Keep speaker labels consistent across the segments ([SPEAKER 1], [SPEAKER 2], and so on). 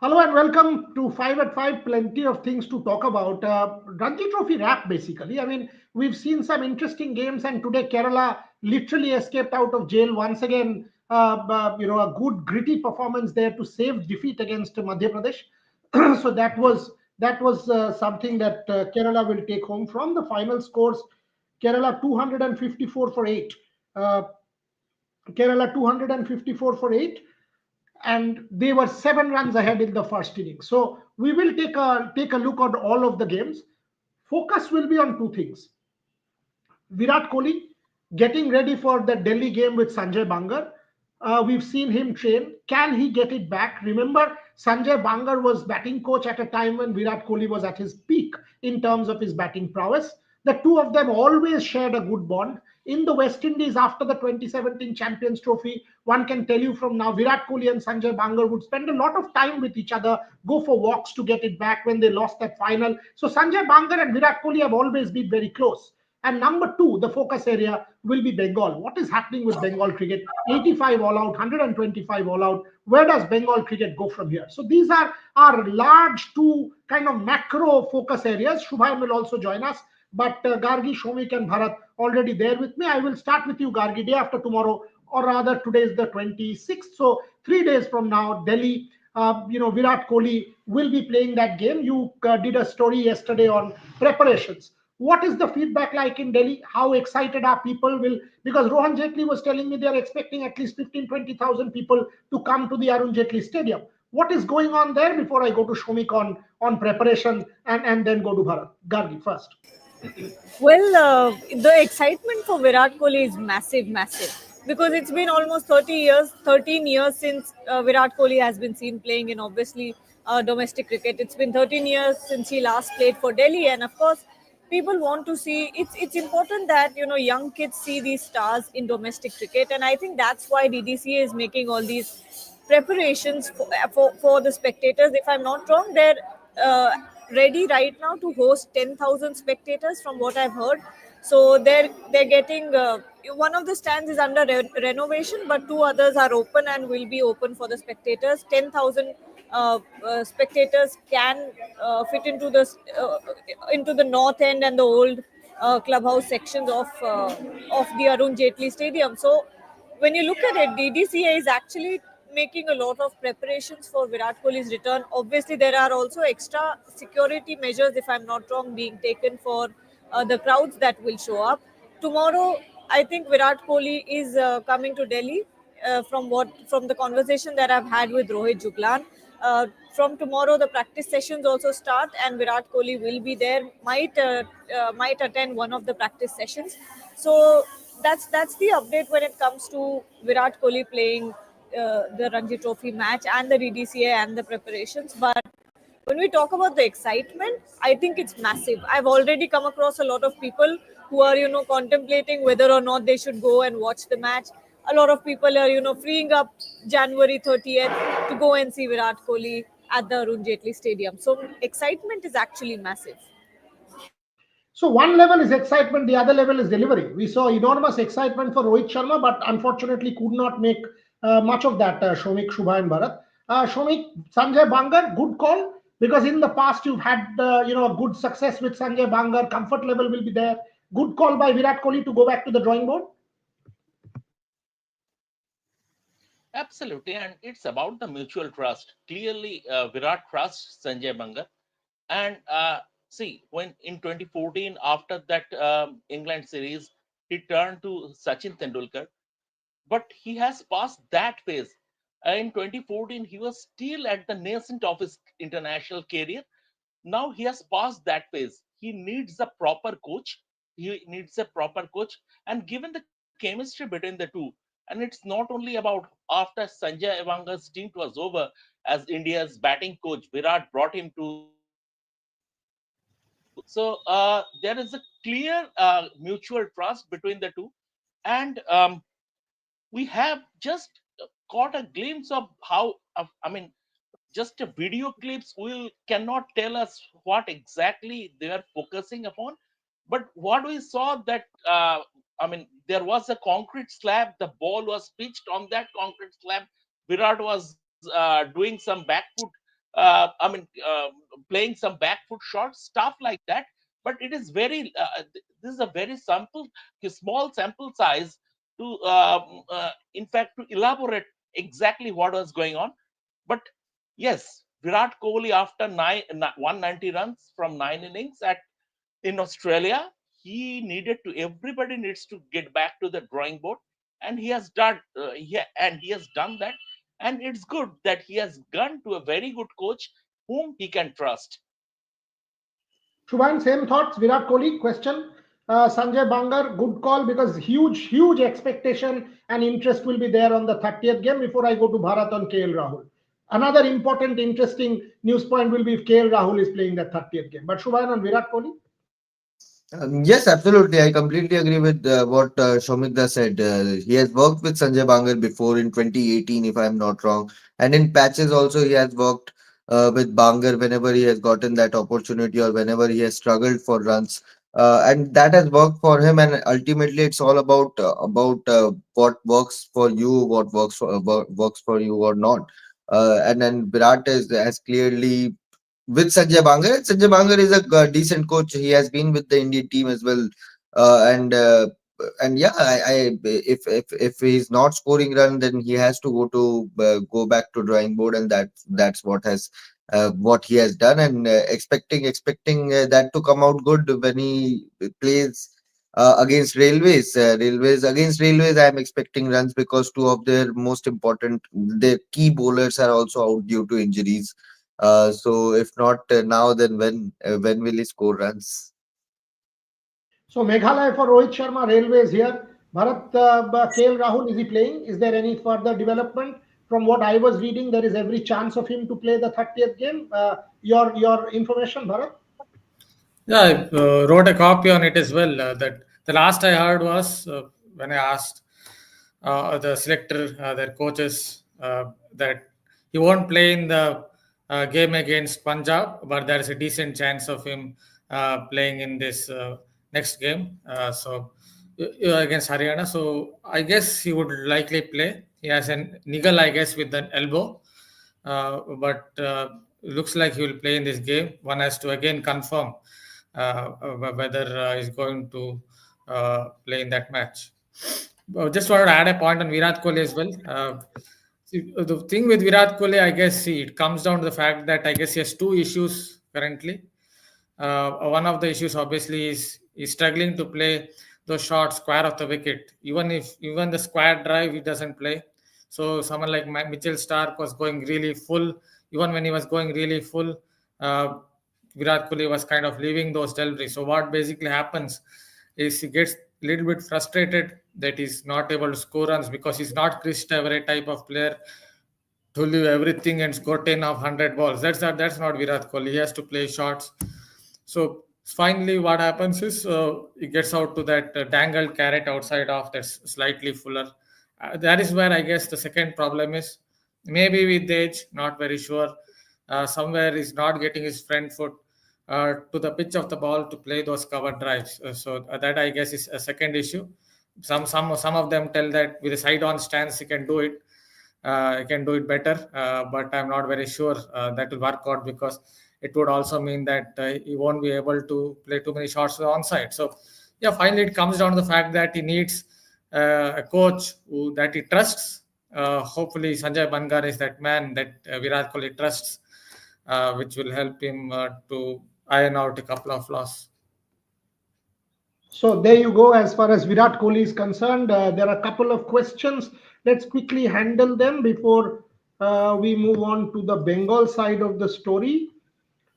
[SPEAKER 1] Hello and welcome to 5 at 5. Plenty of things to talk about. Ranji Trophy wrap, basically. I mean, we've seen some interesting games, and today Kerala literally escaped out of jail once again. A good gritty performance there to save defeat against Madhya Pradesh. So that was something that Kerala will take home from the final scores. Kerala 254 for 8. Uh, Kerala 254 for 8, and they were 7 runs ahead in the first inning. So we will take a look at all of the games. Focus will be on two things: Virat Kohli getting ready for the Delhi game with Sanjay Bangar. We've seen him train. Can he get it back? Remember, Sanjay Bangar was batting coach at a time when Virat Kohli was at his peak in terms of his batting prowess. The two of them always shared a good bond. In the West Indies after the 2017 Champions Trophy, one can tell you from now, Virat Kohli and Sanjay Bangar would spend a lot of time with each other, go for walks to get it back when they lost that final. So Sanjay Bangar and Virat Kohli have always been very close. And number two, the focus area will be Bengal. What is happening with Bengal cricket? 85 all out, 125 all out. Where does Bengal cricket go from here? So these are our large two kind of macro focus areas. Shubham will also join us. But Gargi, Shomik, and Bharat already there with me. I will start with you, Gargi, day after tomorrow, or rather today is the 26th. So 3 days from now, Delhi, Virat Kohli will be playing that game. You did a story yesterday on preparations. What is the feedback like in Delhi? How excited are people? Will Because Rohan Jaitley was telling me they are expecting at least 15-20,000 people to come to the Arun Jaitley Stadium. What is going on there before I go to Shomik on preparation and then go to Bharat? Gargi first.
[SPEAKER 2] Well, the excitement for Virat Kohli is massive, massive. Because it's been almost 30 years, 13 years since Virat Kohli has been seen playing in obviously domestic cricket. It's been 13 years since he last played for Delhi. And of course, people want to see, it's important that, young kids see these stars in domestic cricket. And I think that's why DDCA is making all these preparations for the spectators. If I'm not wrong, they're uh, ready right now to host 10,000 spectators from what I've heard. So they're getting one of the stands is under renovation, but two others are open and will be open for the spectators. 10,000 spectators can fit into the north end and the old clubhouse sections of the Arun Jaitley Stadium. So when you look at it, DDCA is actually making a lot of preparations for Virat Kohli's return. Obviously, there are also extra security measures, if I'm not wrong, being taken for the crowds that will show up. Tomorrow, I think Virat Kohli is coming to Delhi. From the conversation that I've had with Rohit Juglan, from tomorrow the practice sessions also start, and Virat Kohli will be there. Might attend one of the practice sessions. So that's the update when it comes to Virat Kohli playing the Ranji Trophy match and the DDCA and the preparations. But when we talk about the excitement, I think it's massive. I've already come across a lot of people who are, contemplating whether or not they should go and watch the match. A lot of people are, freeing up January 30th to go and see Virat Kohli at the Arun Jaitley Stadium. So excitement is actually massive.
[SPEAKER 1] So one level is excitement, the other level is delivery. We saw enormous excitement for Rohit Sharma, but unfortunately could not make much of that. Shomik, Shubha, and Bharat. Shomik, Sanjay Bangar, good call, because in the past you've had a good success with Sanjay Bangar. Comfort level will be there. Good call by Virat Kohli to go back to the drawing board.
[SPEAKER 3] Absolutely, and it's about the mutual trust. Clearly, Virat trusts Sanjay Bangar, and see, when in 2014, after that England series, he turned to Sachin Tendulkar, but he has passed that phase. In 2014, he was still at the nascent of his international career. Now he has passed that phase. He needs a proper coach. He needs a proper coach, and given the chemistry between the two, and it's not only about after Sanjay Evanga's stint was over as India's batting coach, Virat brought him to Delhi. So there is a clear mutual trust between the two, and we have just caught a glimpse of how. I mean, just a video clips will cannot tell us what exactly they are focusing upon, but what we saw that there was a concrete slab, the ball was pitched on that concrete slab. Virat was doing some back foot I mean, playing some back foot shots, stuff like that. But it is very, this is a very sample, a small sample size to, in fact, to elaborate exactly what was going on. But yes, Virat Kohli, after 190 runs from 9 innings in Australia, everybody needs to get back to the drawing board, and he has done. He has done that, and it's good that he has gone to a very good coach whom he can trust.
[SPEAKER 1] Shubhan, same thoughts. Virat Kohli question. Sanjay Bangar, good call because huge expectation and interest will be there on the 30th game before I go to Bharat on KL Rahul. Another important, interesting news point will be if KL Rahul is playing the 30th game. But Shubhan on Virat Kohli?
[SPEAKER 4] Yes, absolutely. I completely agree with what Shomikda said. He has worked with Sanjay Bangar before in 2018, if I'm not wrong. And in patches also, he has worked with Bangar whenever he has gotten that opportunity or whenever he has struggled for runs. And that has worked for him. And ultimately, it's all about what works for you, what works for you or not. And then Virat has clearly with Sanjay Bangar. Sanjay Bangar is a decent coach. He has been with the Indian team as well, and yeah, if he's not scoring run, then he has to go back to drawing board, and that's what he has done, and expecting that to come out good when he plays. Against railways, I am expecting runs because two of their key bowlers are also out due to injuries. So if not now, then when will he score runs?
[SPEAKER 1] So Meghalaya for Rohit Sharma, Railways here. Bharat KL Rahul, is he playing? Is there any further development? From what I was reading, there is every chance of him to play the 30th game. Your information, Bharat?
[SPEAKER 5] Yeah, I wrote a copy on it as well. That the last I heard was when I asked the selector, their coaches, that he won't play in the game against Punjab, but there is a decent chance of him playing in this next game. Against Haryana, so I guess he would likely play. He has a niggle, I guess, with an elbow, but looks like he will play in this game. One has to again confirm whether he's going to play in that match. Just wanted to add a point on Virat Kohli as well. The thing with Virat Kohli, I guess, see, it comes down to the fact that I guess he has two issues currently. One of the issues obviously is he's struggling to play those shots square of the wicket. Even the square drive, he doesn't play. So someone like Mitchell Stark was going really full. Even when he was going really full, uh, Virat Kohli was kind of leaving those deliveries. So what basically happens is he gets a little bit frustrated that he's not able to score runs because he's not Chris Everett type of player to leave everything and score 10 of 100 balls. That's not Virat Kohli. He has to play shots. So finally, what happens is he gets out to that dangled carrot outside of that's slightly fuller. That is where I guess the second problem is. Maybe with age, not very sure. Somewhere he's not getting his front foot to the pitch of the ball to play those cover drives. So that I guess is a second issue. Some of them tell that with a side on stance he can do it. He can do it better, but I'm not very sure that will work out because it would also mean that he won't be able to play too many shots to the onside. So, yeah, finally it comes down to the fact that he needs a coach that he trusts. Hopefully, Sanjay Bangar is that man that Virat Kohli trusts, which will help him to iron out a couple of flaws.
[SPEAKER 1] So there you go. As far as Virat Kohli is concerned, there are a couple of questions. Let's quickly handle them before we move on to the Bengal side of the story.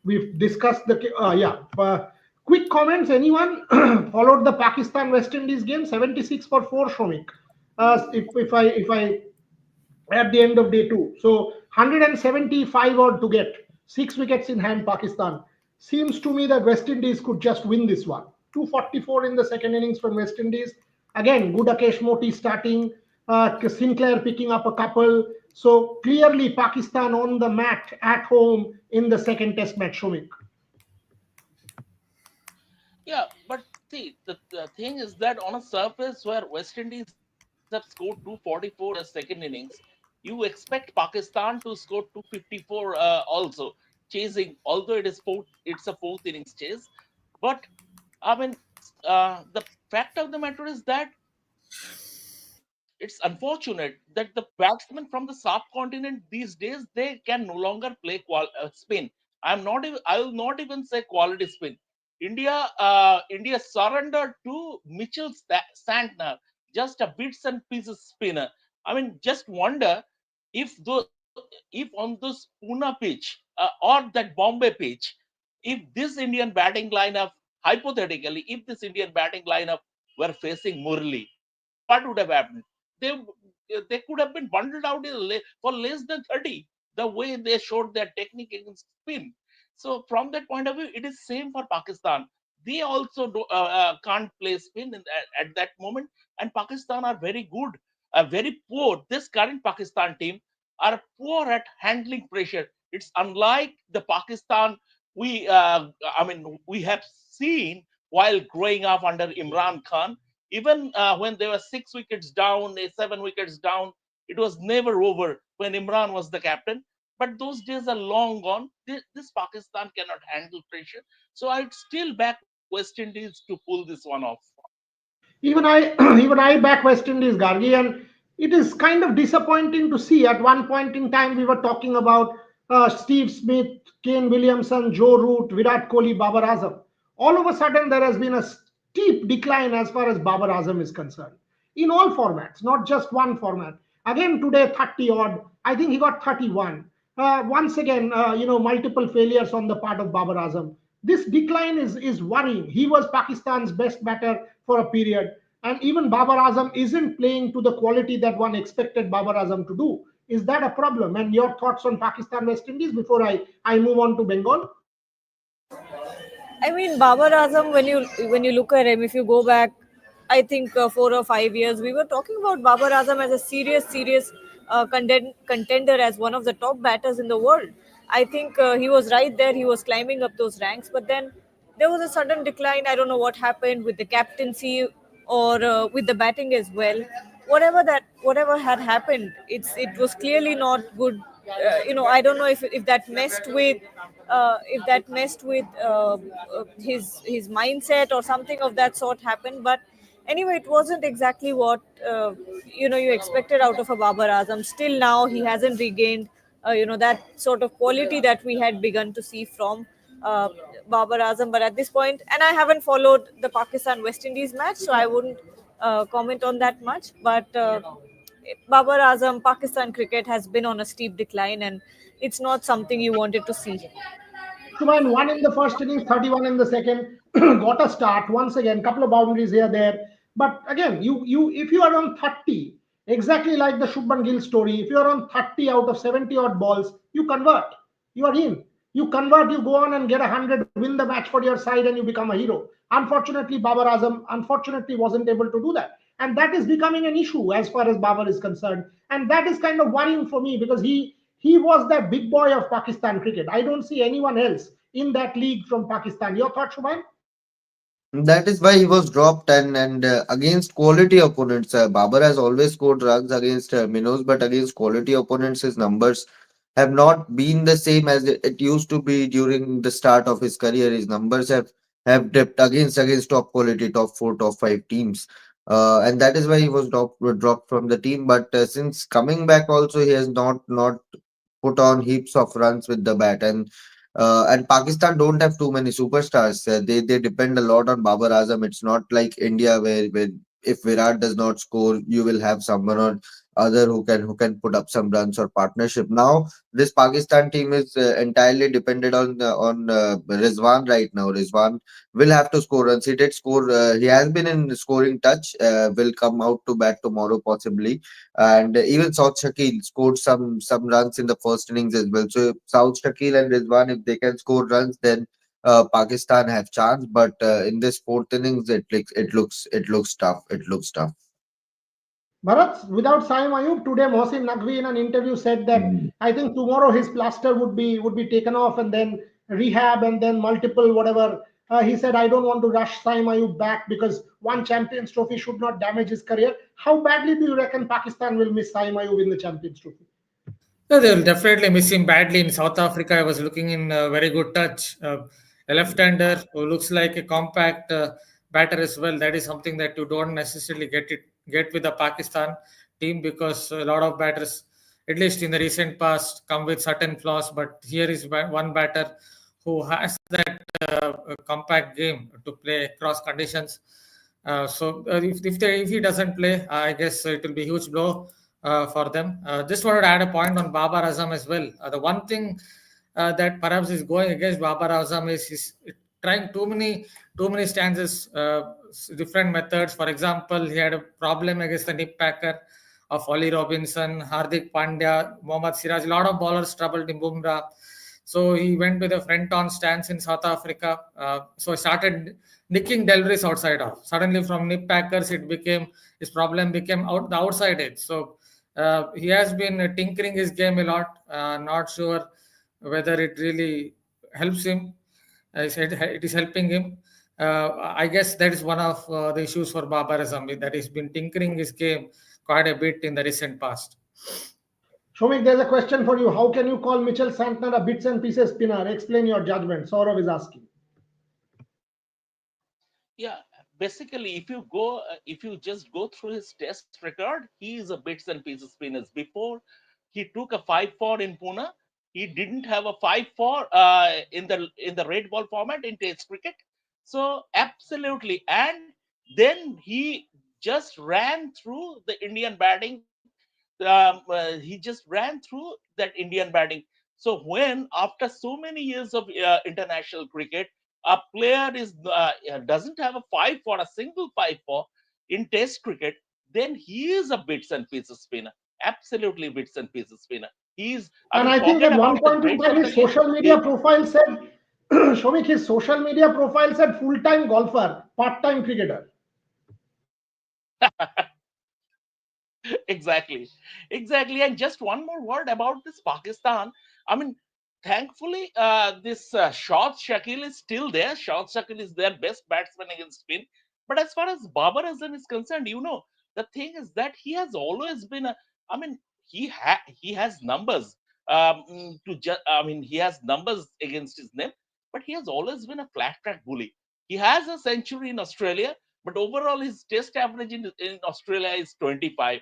[SPEAKER 1] We've discussed the quick comments. Anyone followed the Pakistan West Indies game? 76 for 4, Shomik. If I at the end of day two. So 175 odd to get 6 wickets in hand. Pakistan seems to me that West Indies could just win this one. 244 in the second innings from West Indies. Again, good Akesh Moti starting. Sinclair picking up a couple. So clearly Pakistan on the mat at home in the second test match, Shumik.
[SPEAKER 3] Yeah, but see, the thing is that on a surface where West Indies have scored 244 in the second innings, You expect Pakistan to score 254 also, chasing, although it's a fourth innings chase. But I mean, the fact of the matter is that it's unfortunate that the batsmen from the subcontinent these days they can no longer play spin. I will not even say quality spin. India surrendered to Mitchell Santner, just a bits and pieces spinner. I mean, just wonder if on this Pune pitch or that Bombay pitch, if this Indian batting lineup, hypothetically, if this Indian batting lineup were facing Murli, what would have happened? They they could have been bundled out for less than 30. The way they showed their technique against spin. So from that point of view, it is same for Pakistan. They also can't play spin at that moment, and Pakistan are very good, very poor. This current Pakistan team are poor at handling pressure. It's unlike the Pakistan we have seen while growing up under Imran Khan. Even when they were 6 wickets down, 7 wickets down, it was never over when Imran was the captain. But those days are long gone. This Pakistan cannot handle pressure. So I'd still back West Indies to pull this one off.
[SPEAKER 1] Even I, even I back West Indies, Gargi, and it is kind of disappointing to see. At one point in time, we were talking about Steve Smith, Kane Williamson, Joe Root, Virat Kohli, Babar Azam. All of a sudden, there has been a steep decline as far as Babar Azam is concerned in all formats, not just one format. Again, today 30 odd. I think he got 31. Once again, multiple failures on the part of Babar Azam. This decline is worrying. He was Pakistan's best batter for a period, and even Babar Azam isn't playing to the quality that one expected Babar Azam to do. Is that a problem? And your thoughts on Pakistan West Indies before I move on to Bengal?
[SPEAKER 2] I mean, Babar Azam. When you look at him, if you go back, I think 4 or 5 years, we were talking about Babar Azam as a serious contender, as one of the top batters in the world. I think he was right there. He was climbing up those ranks, but then there was a sudden decline. I don't know what happened with the captaincy or with the batting as well. Whatever had happened, it was clearly not good. I don't know if that messed with his mindset or something of that sort happened. But anyway, it wasn't exactly what you expected out of a Babar Azam. Still now he hasn't regained that sort of quality that we had begun to see from Babar Azam. But at this point, and I haven't followed the Pakistan West Indies match, so I wouldn't comment on that much. But Babar Azam, Pakistan cricket has been on a steep decline, and it's not something you wanted to see.
[SPEAKER 1] Shubhan, one in the first innings, 31 in the second, got a start. Once again, couple of boundaries here, there. But again, if you are on 30, exactly like the Shubman Gill story, if you are on 30 out of 70 odd balls, you convert. You are in. You convert, you go on and get 100, win the match for your side, and you become a hero. Unfortunately, Babar Azam unfortunately wasn't able to do that. And that is becoming an issue as far as Babar is concerned. And that is kind of worrying for me because he was the big boy of Pakistan cricket. I don't see anyone else in that league from Pakistan. Your thoughts, Shuman?
[SPEAKER 4] That is why he was dropped, and against quality opponents. Babar has always scored runs against minnows, but against quality opponents, his numbers have not been the same as it used to be during the start of his career. His numbers have dipped against top quality, top four, top five teams, and that is why he was dropped from the team. But since coming back, also he has not put on heaps of runs with the bat, and Pakistan don't have too many superstars. They depend a lot on Babar Azam. It's not like India where if Virat does not score, you will have someone or other who can put up some runs or partnership. Now this Pakistan team is entirely dependent on Rizwan right now. Rizwan will have to score runs. He did score. He has been in scoring touch. Will come out to bat tomorrow possibly, and even South Shakil scored some runs in the first innings as well. So South Shakil and Rizwan, if they can score runs, then Pakistan have chance. But in this fourth innings, it looks tough. It looks tough.
[SPEAKER 1] Bharat, without Saim Ayub, today Mohsin Naqvi in an interview said that
[SPEAKER 4] Mm.
[SPEAKER 1] I think tomorrow his plaster would be taken off and then rehab and then multiple whatever. He said I don't want to rush Saim Ayub back because one Champions Trophy should not damage his career. How badly do you reckon Pakistan will miss Saim Ayub in the Champions Trophy?
[SPEAKER 5] No, they will definitely miss him badly in South Africa. I was looking in very good touch. A left-hander who looks like a compact batter as well. That is something that you don't necessarily get with the Pakistan team, because a lot of batters, at least in the recent past, come with certain flaws. But here is one batter who has that compact game to play across conditions. If he doesn't play, I guess it will be a huge blow for them. Just wanted to add a point on Babar Azam as well. The one thing that perhaps is going against Babar Azam is he's trying too many stances, different methods. For example, he had a problem against the nip packer of Ollie Robinson, Hardik Pandya, Mohammad Siraj. A lot of bowlers troubled in Bumrah. So he went with a front on stance in South Africa. So he started nicking deliveries outside off. Suddenly from nip packers, his problem became the outside edge. So he has been tinkering his game a lot. Not sure whether it really helps him. I said it is helping him. I guess that is one of the issues for Babar Azam, that he's been tinkering his game quite a bit in the recent past.
[SPEAKER 1] Shomik, there's a question for you. How can you call Mitchell Santner a bits and pieces spinner? Explain your judgment. Saurav is asking.
[SPEAKER 3] Yeah, basically, if you just go through his test record, he is a bits and pieces spinners. Before he took a 5-4 in Pune, he didn't have a 5-4 in the red ball format in Test cricket. So absolutely, and then he just ran through the Indian batting. He just ran through that Indian batting. So when after so many years of international cricket, a player doesn't have a 5 for a single 5 for in Test cricket, then he is a bits and pieces spinner. Absolutely bits and pieces spinner. I
[SPEAKER 1] And
[SPEAKER 3] mean,
[SPEAKER 1] I think
[SPEAKER 3] forget
[SPEAKER 1] at one
[SPEAKER 3] about the
[SPEAKER 1] point in
[SPEAKER 3] greats
[SPEAKER 1] time,
[SPEAKER 3] of the
[SPEAKER 1] his
[SPEAKER 3] game.
[SPEAKER 1] social media profile said, Shomik, his social media profile said full-time golfer, part-time cricketer.
[SPEAKER 3] Exactly, exactly. And just one more word about this Pakistan. I mean, thankfully, this Short Shakil is still there. Short Shakil is their best batsman against spin. But as far as Babar Azam is concerned, the thing is that he has always been a. I mean, he has numbers. I mean, he has numbers against his name, but he has always been a flat track bully. He has a century in Australia, but overall his Test average in Australia is 25.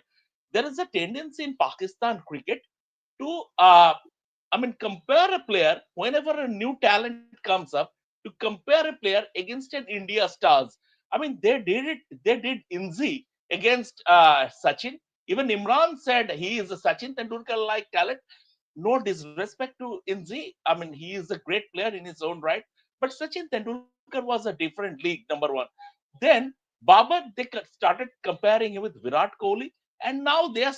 [SPEAKER 3] There is a tendency in Pakistan cricket to, compare a player whenever a new talent comes up, to compare a player against an India stars. I mean, they did it. They did Inzi against Sachin. Even Imran said he is a Sachin Tendulkar like talent. No disrespect to Inzi. I mean, he is a great player in his own right. But Sachin Tendulkar was a different league, number one. Then Babar, started comparing him with Virat Kohli, and now they have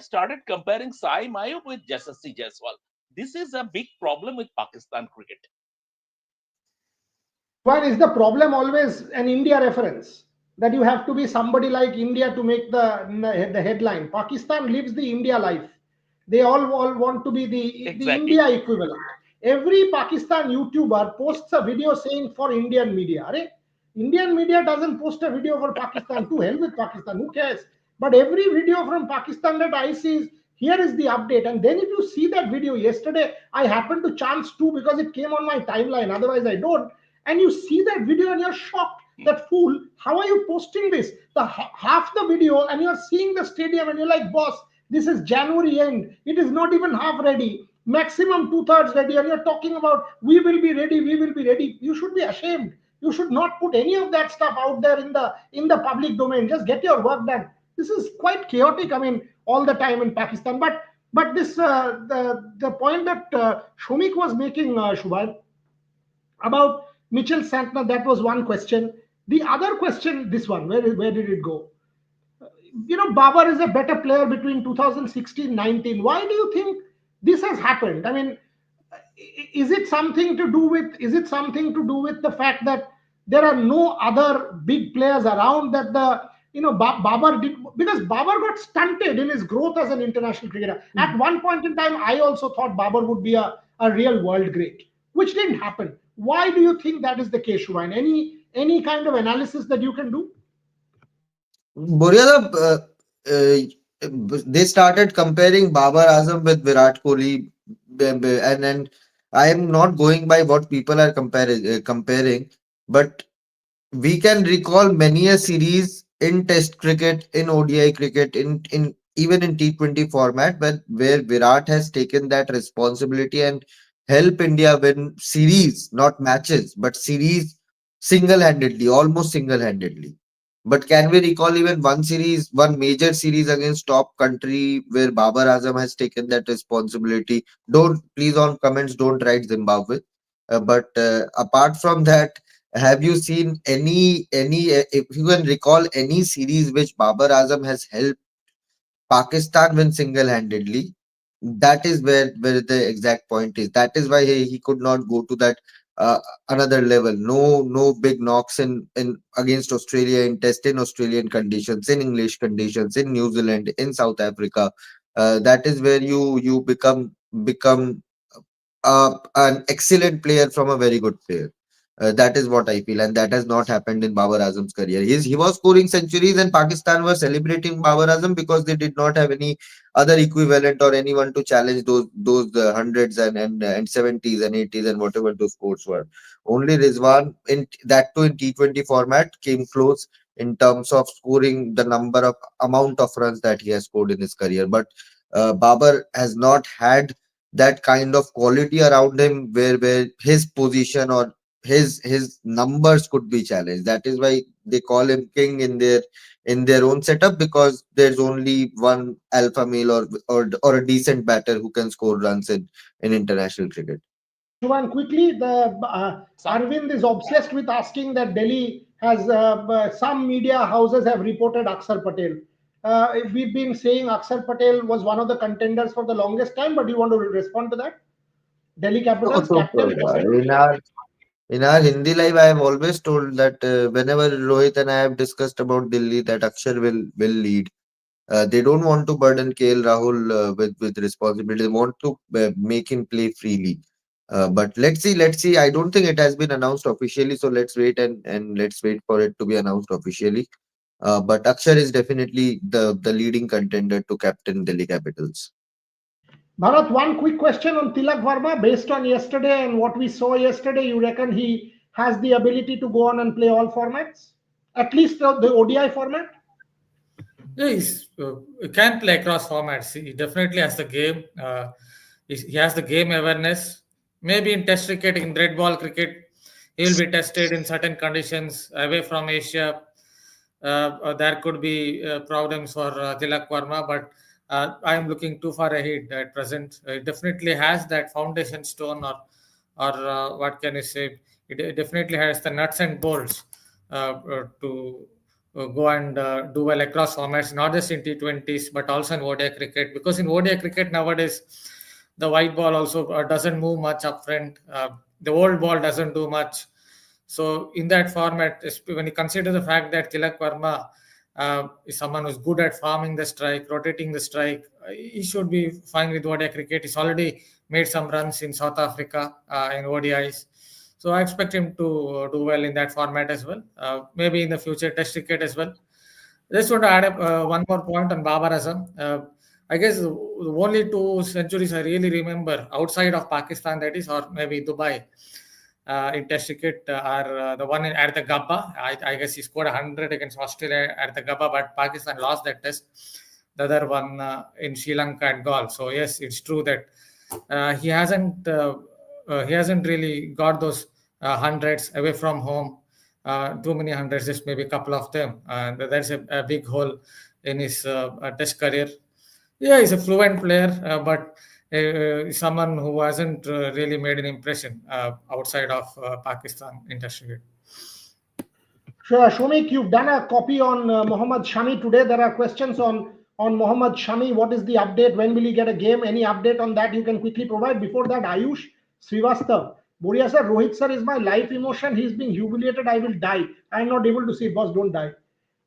[SPEAKER 3] started comparing Sai Mayub with Yashasvi Jaiswal. This is a big problem with Pakistan cricket.
[SPEAKER 1] One is the problem always an India reference that you have to be somebody like India to make the headline. Pakistan lives the India life. They all want to be the
[SPEAKER 3] Exactly.
[SPEAKER 1] India equivalent. Every Pakistan YouTuber posts a video saying for Indian media. Arey, Indian media doesn't post a video for Pakistan. To hell with Pakistan. Who cares? But every video from Pakistan that I see is here is the update. And then if you see that video yesterday, I happened to chance too because it came on my timeline. Otherwise, I don't, and you see that video and you're shocked that fool, how are you posting this half the video and you're seeing the stadium and you're like, boss, this is January end, it is not even half ready, maximum two-thirds ready, and you're talking about we will be ready. You should be ashamed. You should not put any of that stuff out there in the public domain. Just get your work done. This is quite chaotic, I mean, all the time in Pakistan. But this the point that Shomik was making, Shubham, about Mitchell Santner, that was one question. The other question, this one, where did it go? Babar is a better player between 2016-19. Why do you think this has happened? I mean, is it something to do with the fact that there are no other big players around that Babar did, because Babar got stunted in his growth as an international cricketer. At one point in time, I also thought Babar would be a real world great, which didn't happen. Why do you think that is the case, Shubhain? Any kind of analysis that you can do?
[SPEAKER 4] Boryada, they started comparing Babar Azam with Virat Kohli, and I am not going by what people are comparing, but we can recall many a series in Test cricket, in ODI cricket, in even in T20 format, where Virat has taken that responsibility and help India win series, not matches, but series single-handedly, almost single-handedly. But can we recall even one series, one major series against top country where Babar Azam has taken that responsibility? Don't please on comments, don't write Zimbabwe. But apart from that, have you seen if you can recall any series which Babar Azam has helped Pakistan win single-handedly? That is where the exact point is. That is why he could not go to that uh, another level. No big knocks in against Australia in test, in Australian conditions, in English conditions, in New Zealand, in South Africa. That is where you become an excellent player from a very good player. That is what I feel, and that has not happened in Babar Azam's career. He was scoring centuries, and Pakistan were celebrating Babar Azam because they did not have any other equivalent or anyone to challenge those hundreds and seventies and eighties and whatever those scores were. Only Rizwan in that too in T20 format came close in terms of scoring the number of amount of runs that he has scored in his career. But Babar has not had that kind of quality around him where his position or his numbers could be challenged. That is why they call him king in their own setup, because there's only one alpha male or a decent batter who can score runs in international cricket.
[SPEAKER 1] Shubhan, quickly, the
[SPEAKER 3] Some
[SPEAKER 1] Arvind is obsessed with asking that Delhi has some media houses have reported Akshar Patel. We've been saying Akshar Patel was one of the contenders for the longest time, but do you want to respond to that? Delhi
[SPEAKER 4] So,
[SPEAKER 1] Capitals captain.
[SPEAKER 4] in our Hindi live, I have always told that whenever Rohit and I have discussed about Delhi, that Akshar will lead. They don't want to burden KL Rahul with responsibility. They want to make him play freely. But let's see. I don't think it has been announced officially, so let's wait and let's wait for it to be announced officially. But Akshar is definitely the leading contender to captain Delhi Capitals.
[SPEAKER 1] Bharat, one quick question on Tilak Varma. Based on yesterday and what we saw yesterday, you reckon he has the ability to go on and play all formats? At least the ODI format?
[SPEAKER 5] Yeah, he can play across formats. He definitely has the game. He has the game awareness. Maybe in test cricket, in red ball cricket, he will be tested in certain conditions away from Asia. There could be problems for Tilak Varma, but I am looking too far ahead at present. It definitely has that foundation stone, or what can you say? It definitely has the nuts and bolts to go and do well across formats, not just in T20s, but also in ODI cricket. Because in ODI cricket nowadays, the white ball also doesn't move much up front. The old ball doesn't do much. So in that format, when you consider the fact that Tilak Varma is someone who's good at farming the strike, rotating the strike, he should be fine with ODI cricket. He's already made some runs in South Africa in ODIs. So I expect him to do well in that format as well. Maybe in the future, Test cricket as well. Just want to add up one more point on Babar Azam. I guess the only two centuries I really remember outside of Pakistan, that is, or maybe Dubai, in Test cricket are the one at the Gabba. I guess he scored 100 against Australia at the Gabba, but Pakistan lost that test. The other one in Sri Lanka and Gaul. So yes, it's true that uh, he hasn't uh, he hasn't really got those hundreds away from home. Too many hundreds, just maybe a couple of them. And there's a big hole in his test career. Yeah, he's a fluent player, but someone who hasn't really made an impression outside of Pakistan in test cricket.
[SPEAKER 1] Sure, Shomik, you've done a copy on Mohammad Shami today. There are questions on Mohammad Shami. What is the update? When will he get a game? Any update on that you can quickly provide? Before that, Ayush Srivastav. Boria sir, Rohit sir is my life emotion. He's being humiliated. I will die. I'm not able to see. Boss, don't die.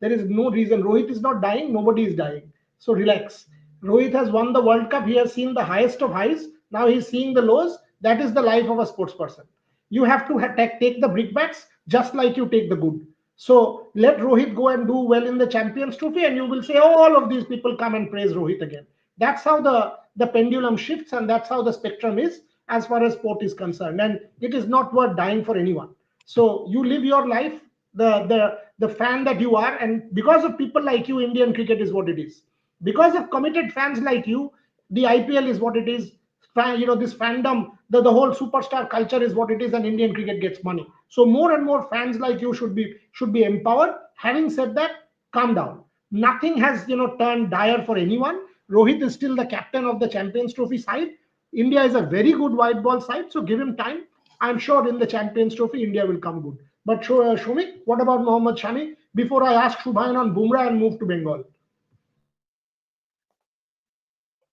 [SPEAKER 1] There is no reason. Rohit is not dying. Nobody is dying. So relax. Rohit has won the World Cup. He has seen the highest of highs. Now he's seeing the lows. That is the life of a sports person. You have to take the brickbats just like you take the good. So let Rohit go and do well in the Champions Trophy, and you will say, oh, all of these people come and praise Rohit again. That's how the pendulum shifts, and that's how the spectrum is as far as sport is concerned. And it is not worth dying for anyone. So you live your life, the fan that you are, and because of people like you, Indian cricket is what it is. Because of committed fans like you, the IPL is what it is. This fandom, the whole superstar culture is what it is, and Indian cricket gets money. So more and more fans like you should be empowered. Having said that, calm down. Nothing has turned dire for anyone. Rohit is still the captain of the Champions Trophy side. India is a very good white ball side, so give him time. I'm sure in the Champions Trophy, India will come good. But Shomik, what about Mohammad Shami? Before I ask Shubhayan on Bumrah and move to Bengal.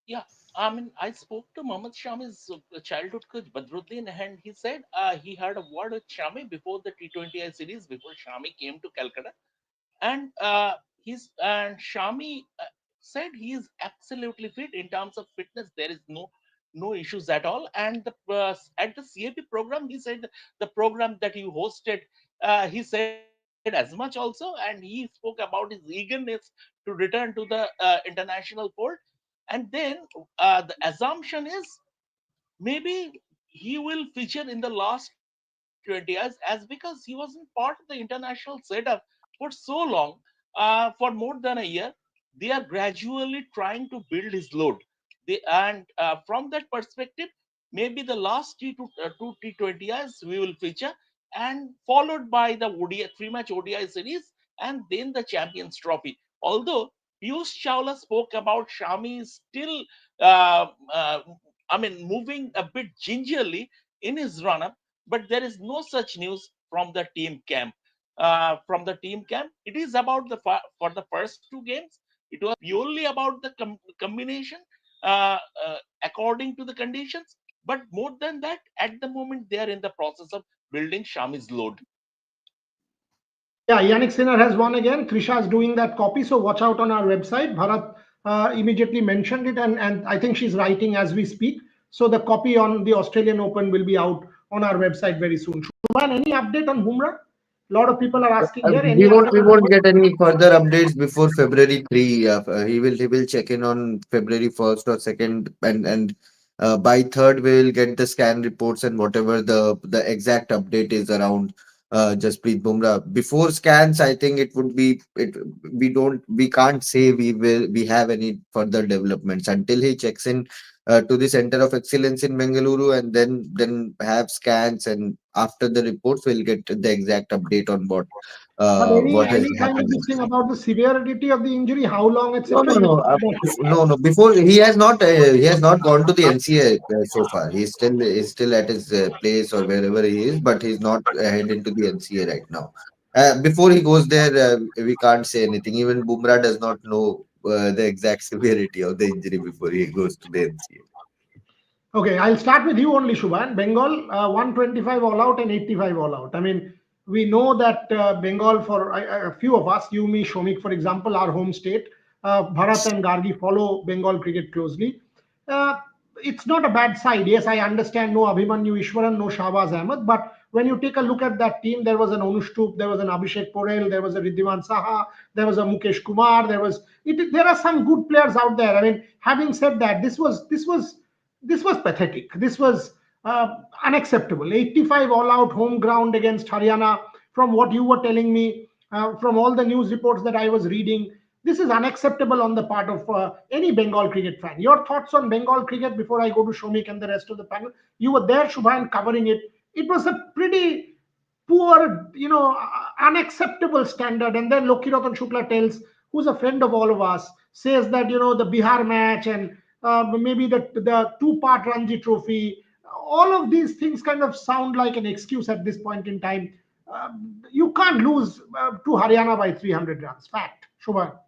[SPEAKER 3] Yeah, I mean, I spoke to Mohammad Shami's childhood coach Badruddin, and he said he had a word with Shami before the T20I series, before Shami came to Calcutta, and Shami said he is absolutely fit in terms of fitness. There is no issues at all. And at the CAP program, he said the program that you hosted, he said as much also, and he spoke about his eagerness to return to the international fold. And then the assumption is maybe he will feature in the last T20 as because he wasn't part of the international setup for so long, for more than a year. They are gradually trying to build his load. From that perspective, maybe the last two T20Is we will feature, and followed by the ODI, three-match ODI series, and then the Champions Trophy. Although Piyush Chawla spoke about Shami still, uh, uh, I mean, moving a bit gingerly in his run-up, but there is no such news from the team camp. It is about for the first two games. It was purely about the combination according to the conditions. But more than that, at the moment, they are in the process of building Shami's load.
[SPEAKER 1] Yeah, Yannick Sinner has won again. Trisha is doing that copy, so watch out on our website. Bharat immediately mentioned it, and I think she's writing as we speak. So the copy on the Australian Open will be out on our website very soon. Shubhan, any update on Bumrah? A lot of people are asking here.
[SPEAKER 4] We
[SPEAKER 1] Any
[SPEAKER 4] won't
[SPEAKER 1] update
[SPEAKER 4] we
[SPEAKER 1] on
[SPEAKER 4] won't
[SPEAKER 1] Bumrah?
[SPEAKER 4] get any further updates before February 3. He will check in on February 1st or 2nd, and by 3rd we will get the scan reports and whatever the exact update is around Jasprit Bumrah. Before scans, I think it would be it we can't say we have any further developments until he checks in to the Center of Excellence in Bengaluru, and then have scans, and after the reports we'll get the exact update on
[SPEAKER 1] But any
[SPEAKER 4] what has
[SPEAKER 1] any kind of
[SPEAKER 4] happened.
[SPEAKER 1] this thing about the severity of the injury, how long,
[SPEAKER 4] No,
[SPEAKER 1] etc.
[SPEAKER 4] no,
[SPEAKER 1] You
[SPEAKER 4] no, no, no. Before he has not gone to the NCA so far. He's still at his place or wherever he is, but he's not heading to the NCA right now. Before he goes there, we can't say anything. Even Bumrah does not know the exact severity of the injury before he goes to the NCA.
[SPEAKER 1] Okay, I'll start with you only, Shubhan. Bengal, 125 all out and 85 all out. I mean, we know that Bengal, for a few of us, you, me, Shomik, for example, our home state, Bharat and Gargi follow Bengal cricket closely. Uh, it's not a bad side. Yes, I understand no Abhimanyu Ishwaran, no Shahbaz Ahmed, but when you take a look at that team, there was an Anushtup, there was an Abhishek Porel, there was a Riddhiman Saha, there was a Mukesh Kumar, there are some good players out there. I mean, having said that, this was pathetic. This was unacceptable. 85 all out home ground against Haryana. From what you were telling me, from all the news reports that I was reading, this is unacceptable on the part of any Bengal cricket fan. Your thoughts on Bengal cricket before I go to Shomik and the rest of the panel? You were there, Shubhan, covering it. It was a pretty poor, unacceptable standard. And then Lokiratan Shukla tells, who's a friend of all of us, says that the Bihar match and maybe the two-part Ranji Trophy, all of these things kind of sound like an excuse at this point in time. You can't lose to Haryana by 300 runs. Fact, Shubhan.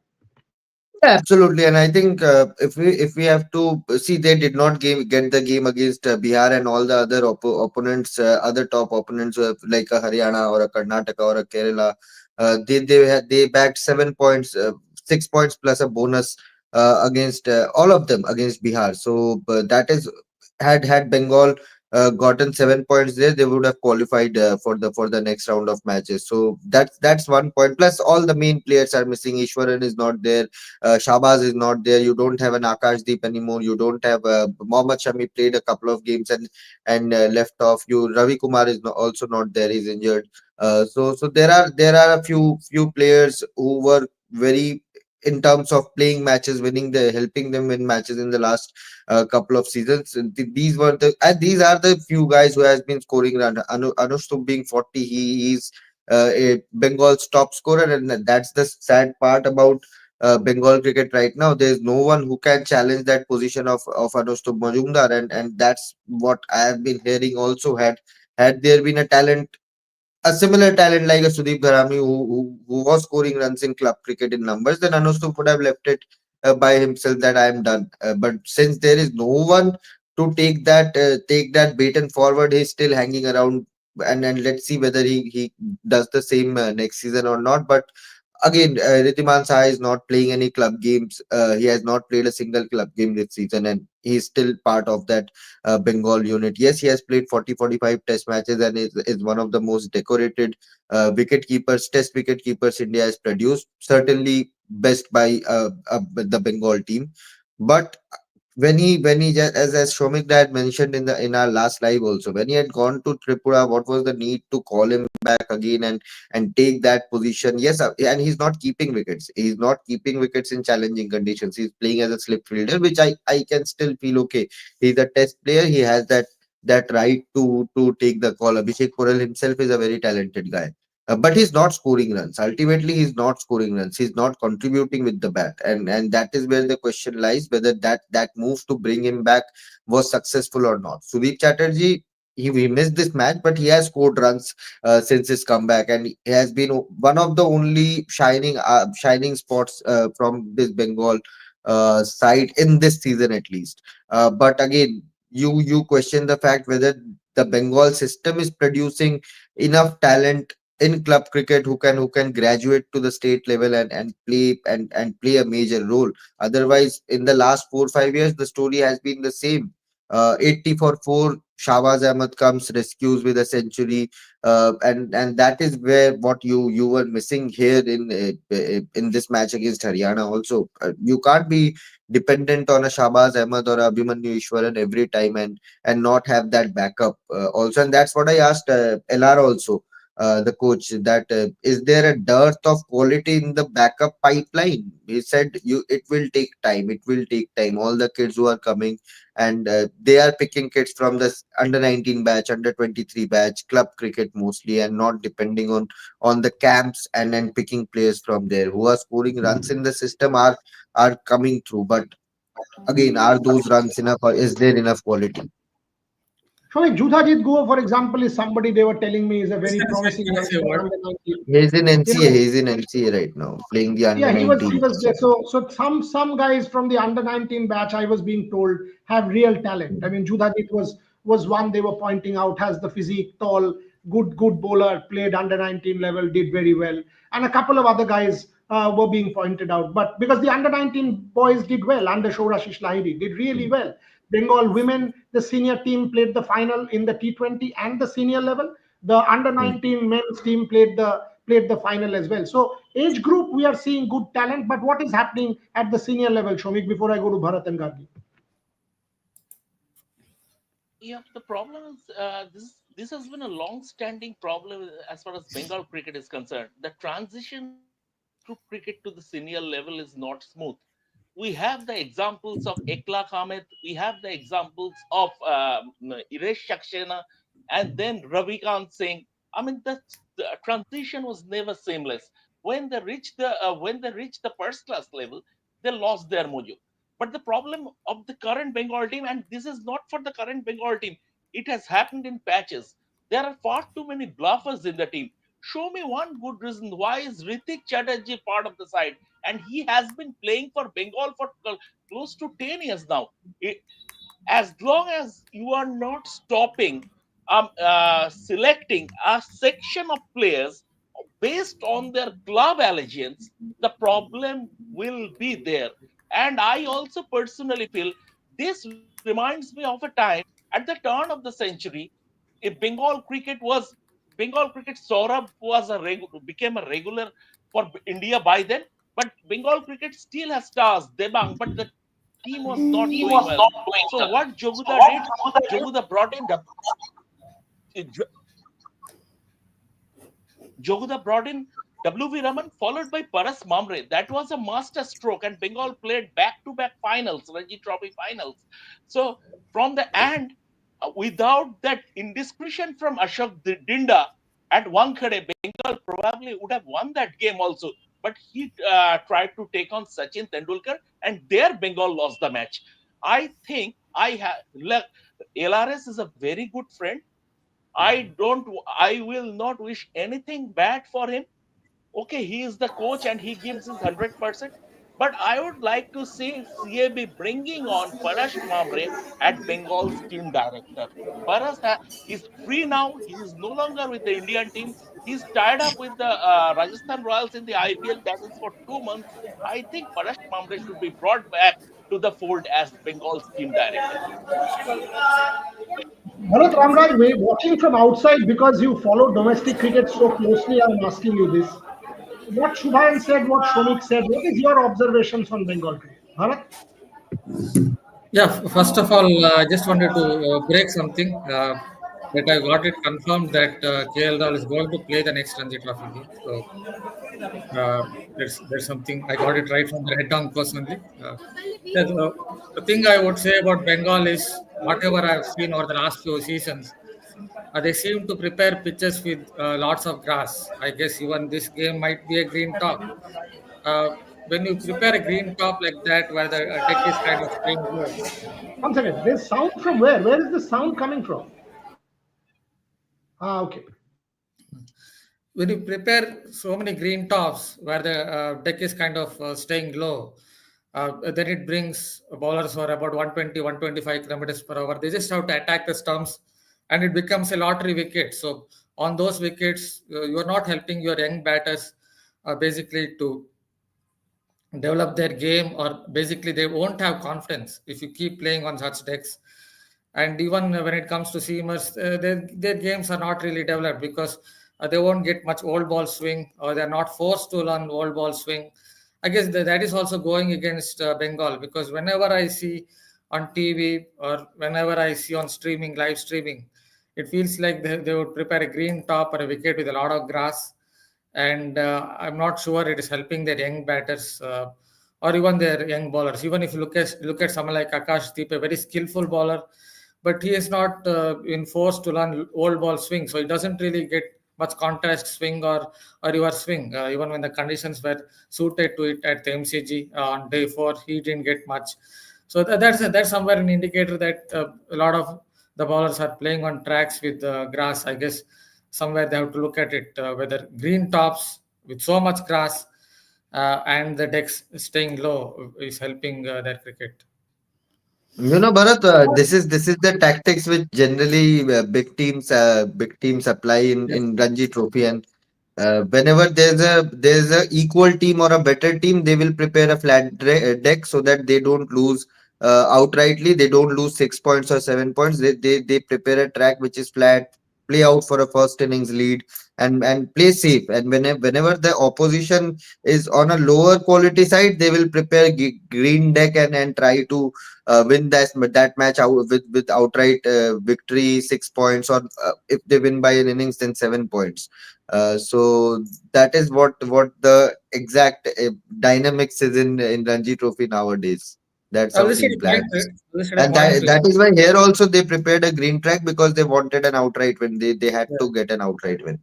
[SPEAKER 4] Yeah, absolutely, and I think if we have to see, they did not get the game against Bihar and all the other opponents, other top opponents like a Haryana or a Karnataka or a Kerala. They backed 7 points, 6 points plus a bonus against all of them against Bihar. So that is had Bengal gotten 7 points there, they would have qualified for the next round of matches. So that's one point. Plus, all the main players are missing. Ishwaran is not there. Shabaz is not there. You don't have an Akashdeep anymore. You don't have Mohammad Shami played a couple of games and left off. You Ravi Kumar is also not there. He's injured. So there are a few players who were very in terms of playing matches, winning the helping them win matches in the last couple of seasons. And these are the few guys who has been scoring run. Anushtup being 40, he's a Bengal's top scorer, and that's the sad part about Bengal cricket right now. There's no one who can challenge that position of Anushtup Majumdar, and that's what I have been hearing. Also, had there been a similar talent like a Sudeep Gharami who was scoring runs in club cricket in numbers, then Anustup would have left it by himself that I am done. But since there is no one to take that baton forward, he's still hanging around, and let's see whether he does the same next season or not. But again, Ridhiman Saha is not playing any club games. He has not played a single club game this season, and he's still part of that Bengal unit. Yes, he has played 40-45 test matches and is one of the most decorated wicket keepers, test wicket keepers India has produced. Certainly best by the Bengal team. But when he just, as Shomik had mentioned in our last live also, when he had gone to Tripura, what was the need to call him back again and take that position? Yes, and he's not keeping wickets. He's not keeping wickets in challenging conditions. He's playing as a slip fielder, which I can still feel okay. He's a test player. He has that right to take the call. Abhishek Porel himself is a very talented guy. But he's not scoring runs. Ultimately, he's not scoring runs. He's not contributing with the bat, and that is where the question lies: whether that move to bring him back was successful or not. Sudeep Chatterjee, he missed this match, but he has scored runs since his comeback, and he has been one of the only shining spots from this Bengal side in this season at least. But again, you question the fact whether the Bengal system is producing enough talent in club cricket who can graduate to the state level and play a major role. Otherwise, in the last 4 5 years, the story has been the same. 80 for 4, Shahbaz Ahmed comes, rescues with a century, and that is where what you were missing here in this match against Haryana. Also, you can't be dependent on a Shahbaz Ahmed or a Abhimanyu Ishwaran every time and not have that backup also. And that's what I asked LR also, the coach, that is there a dearth of quality in the backup pipeline? He said, "You, it will take time. It will take time. All the kids who are coming, and they are picking kids from the under 19 batch, under 23 batch, club cricket mostly, and not depending on the camps and picking players from there who are scoring runs in the system are coming through. But again, are those runs enough, or is there enough quality?"
[SPEAKER 1] Showing Judhajit Guha, for example, is somebody they were telling me is a very
[SPEAKER 5] Distance
[SPEAKER 1] promising
[SPEAKER 5] can say
[SPEAKER 1] youngster
[SPEAKER 5] what?
[SPEAKER 1] under 19.
[SPEAKER 4] He's in
[SPEAKER 1] You
[SPEAKER 4] NCA.
[SPEAKER 1] know,
[SPEAKER 4] He's in NCA right now, playing the under
[SPEAKER 1] yeah, he
[SPEAKER 4] 19.
[SPEAKER 1] was there. So some guys from the under 19 batch, I was being told, have real talent. I mean, Judhajit was one they were pointing out, has the physique, tall, good bowler, played under 19 level, did very well, and a couple of other guys were being pointed out. But because the under 19 boys did well, under Shourashish Lahiri did really well. Bengal women, the senior team played the final in the T20 and the senior level. The under 19 men's team played the final as well. So age group we are seeing good talent, but what is happening at the senior level, Shomik? Before I go to Bharat and Gargi.
[SPEAKER 3] Yeah, the problem is this has been a long-standing problem as far as Bengal cricket is concerned. The transition from age group cricket to the senior level is not smooth. We have the examples of Ekla Ahmed, we have the examples of Iresh Saxena, and then Ravikant Singh. I mean, the transition was never seamless. When they reached the first class level, they lost their mojo. But the problem of the current Bengal team, and this is not for the current Bengal team, it has happened in patches. There are far too many bluffers in the team. Show me one good reason why is Ritik Chatterjee part of the side, and he has been playing for Bengal for close to 10 years now. As long as you are not stopping selecting a section of players based on their club allegiance, the problem will be there. And I also personally feel this reminds me of a time at at the turn of the century, if Bengal cricket, Saurabh became a regular for India by then. But Bengal cricket still has stars, Debang, but the team was not doing well. So what Joguda did, Joguda brought in Joguda brought in W.V. Raman, followed by Paras Mamre. That was a master stroke, and Bengal played back-to-back finals, Ranji Trophy finals. So from the end, without that indiscretion from Ashok Dinda at Wankhede, Bengal probably would have won that game also. But he tried to take on Sachin Tendulkar, and there Bengal lost the match. I think LRS is a very good friend. I will not wish anything bad for him. Okay, he is the coach and he gives his 100%. But I would like to see CAB bringing on Parash Mamre at Bengal's team director. Is free now. He is no longer with the Indian team. He's tied up with the Rajasthan Royals in the IPL. That is for 2 months. I think Parash Mamre should be brought back to the fold as Bengal's team director.
[SPEAKER 1] Bharat Ramraj, watching from outside because you follow domestic cricket so closely, I'm asking you this. What Shubhayan said, what Shomik said, what is your observations on Bengal cricket? Bharat?
[SPEAKER 5] Yeah, first of all, I just wanted to break something that I got it confirmed that KL Rahul is going to play the next Ranji Trophy game. So there's something I got it right from the head down personally. The thing I would say about Bengal is whatever I've seen over the last few seasons, they seem to prepare pitches with lots of grass. I guess even this game might be a green top. Uh, when you prepare a green top like that, where the deck is kind of staying low,
[SPEAKER 1] 1 second. There's sound from where? Where is the sound coming from? Okay.
[SPEAKER 5] when you prepare so many green tops where the deck is kind of staying low, then it brings bowlers who are about 120, 125 kilometers per hour. They just have to attack the stumps and it becomes a lottery wicket. So on those wickets, you are not helping your young batters basically to develop their game, or basically they won't have confidence if you keep playing on such decks. And even when it comes to seamers, their games are not really developed because they won't get much old ball swing, or they're not forced to learn old ball swing. I guess that is also going against Bengal, because whenever I see on TV or whenever I see on live streaming, it feels like they would prepare a green top or a wicket with a lot of grass, and I'm not sure it is helping their young batters or even their young bowlers. Even if you look at someone like Akash Deep, a very skillful bowler, but he is not been forced to learn old ball swing, so he doesn't really get much contrast swing or reverse swing. Even when the conditions were suited to it at the MCG on day 4, he didn't get much. So that's somewhere an indicator that a lot of the bowlers are playing on tracks with grass. I guess somewhere they have to look at it, whether green tops with so much grass and the decks staying low is helping their cricket.
[SPEAKER 4] Bharat, this is the tactics which generally big teams apply
[SPEAKER 5] Yes.
[SPEAKER 4] in Ranji Trophy, and whenever there's a equal team or a better team, they will prepare a deck so that they don't lose outrightly. They don't lose 6 points or 7 points. They prepare a track which is flat, play out for a first innings lead, and play safe. And whenever the opposition is on a lower quality side, they will prepare green deck and try to win that match out with outright victory, 6 points, or if they win by an innings, then 7 points. So that is what the exact dynamics is in Ranji Trophy nowadays. That's
[SPEAKER 5] I'll
[SPEAKER 4] how
[SPEAKER 5] just get
[SPEAKER 4] team
[SPEAKER 5] a point to
[SPEAKER 4] plans,
[SPEAKER 5] it. I'll just get a
[SPEAKER 4] and
[SPEAKER 5] point to
[SPEAKER 4] that
[SPEAKER 5] it.
[SPEAKER 4] is why here also they prepared a green track because they wanted an outright win. They had
[SPEAKER 5] Yeah.
[SPEAKER 4] to get an outright win.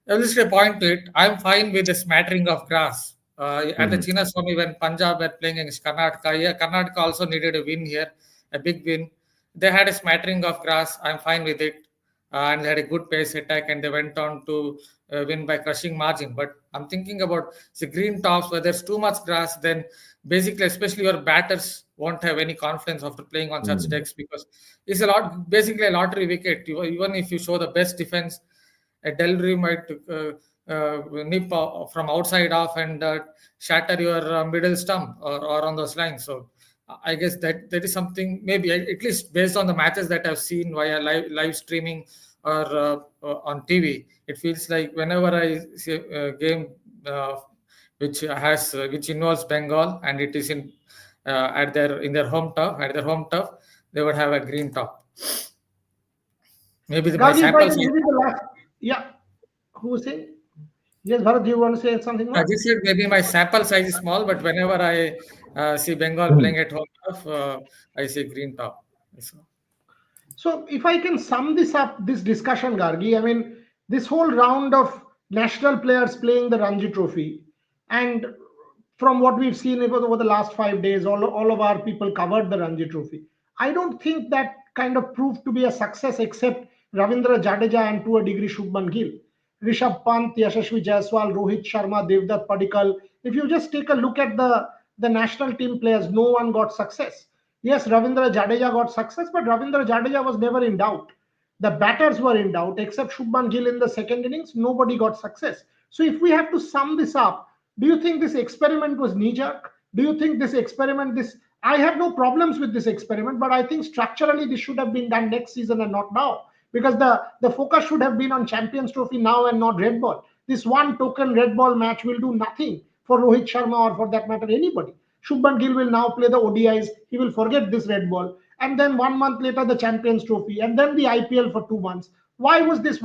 [SPEAKER 5] I'll just get a point to it. I'm fine with the smattering of grass. At the
[SPEAKER 4] Mhm.
[SPEAKER 5] Chinnaswamy, when Punjab were playing against Karnataka, yeah, Karnataka also needed a win here, a big win. They had a smattering of grass. I'm fine with it. And they had a good pace attack, and they went on to win by crushing margin. But I'm thinking about the green tops where there's too much grass, then basically, especially your batters won't have any confidence after playing on such
[SPEAKER 4] Mhm.
[SPEAKER 5] decks, because it's a lot, basically a lottery wicket. Even if you show the best defense, a delivery might nip from outside off and shatter your middle stump or on those lines. So I guess that is something, maybe at least based on the matches that I've seen via live streaming or on TV. It feels like whenever I see a game which involves Bengal, and it is in their home turf, they would have a green top. Maybe my
[SPEAKER 1] Gargi, if I
[SPEAKER 5] sample
[SPEAKER 1] can
[SPEAKER 5] size.
[SPEAKER 1] give you the last, yeah, who was saying? Yes, Bharat, do you want to say something
[SPEAKER 5] I
[SPEAKER 1] more?
[SPEAKER 5] just said maybe my sample size is small, but whenever I see Bengal
[SPEAKER 4] Hmm.
[SPEAKER 5] playing at home turf, I see green top. So,
[SPEAKER 1] So, if I can sum this up, this discussion, Gargi, I mean, this whole round of national players playing the Ranji Trophy, and from what we've seen over the last 5 days, all of our people covered the Ranji Trophy. I don't think that kind of proved to be a success, except Ravindra Jadeja and to a degree Shubman Gill. Rishabh Pant, Yashasvi Jaiswal, Rohit Sharma, Devdutt Padikkal. If you just take a look at the national team players, no one got success. Yes, Ravindra Jadeja got success, but Ravindra Jadeja was never in doubt. The batters were in doubt, except Shubman Gill in the second innings. Nobody got success. So, if we have to sum this up, do you think this experiment was knee jerk? Do you think this experiment, this I have no problems with this experiment, but I think structurally this should have been done next season and not now, because the focus should have been on Champions Trophy now and not red ball. This one token red ball match will do nothing for Rohit Sharma or for that matter anybody. Shubman Gill will now play the ODIs. He will forget this red ball. And then 1 month later, the Champions Trophy. And then the IPL for 2 months. Why was this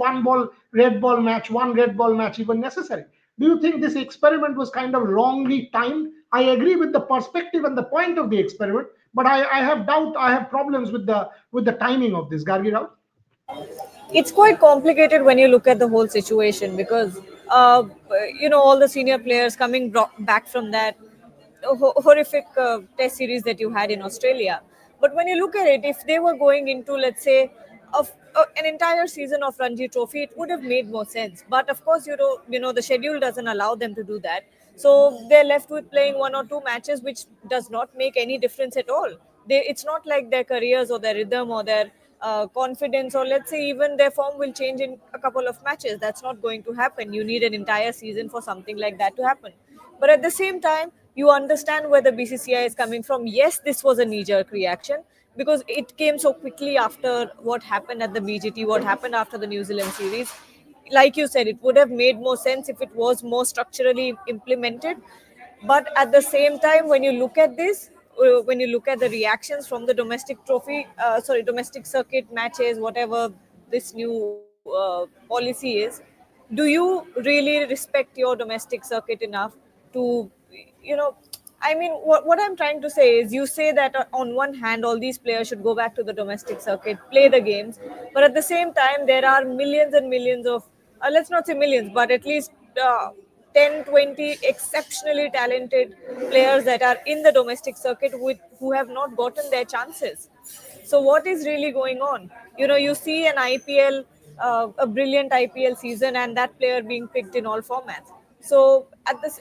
[SPEAKER 1] red ball match, one red ball match even necessary? Do you think this experiment was kind of wrongly timed? I agree with the perspective and the point of the experiment, but I have doubt, I have problems with the timing of this. Gargi Rao?
[SPEAKER 2] It's quite complicated when you look at the whole situation because all the senior players coming back from that horrific test series that you had in Australia. But when you look at it, if they were going into, let's say, an entire season of Ranji Trophy, it would have made more sense. But of course, the schedule doesn't allow them to do that. So they're left with playing one or two matches, which does not make any difference at all. It's not like their careers or their rhythm or their confidence, or let's say even their form will change in a couple of matches. That's not going to happen. You need an entire season for something like that to happen. But at the same time, you understand where the BCCI is coming from. Yes, this was a knee jerk reaction because it came so quickly after what happened at the BGT, what happened after the New Zealand series. Like you said, it would have made more sense if it was more structurally implemented. But at the same time, when you look at this, when you look at the reactions from the domestic circuit matches, whatever this new policy is, do you really respect your domestic circuit enough to, you know, I mean, what I'm trying to say is, you say that on one hand, all these players should go back to the domestic circuit, play the games, but at the same time, there are millions and millions of, let's not say millions, but at least 10, 20 exceptionally talented players that are in the domestic circuit who have not gotten their chances. So what is really going on? You see an IPL, a brilliant IPL season, and that player being picked in all formats. So at this,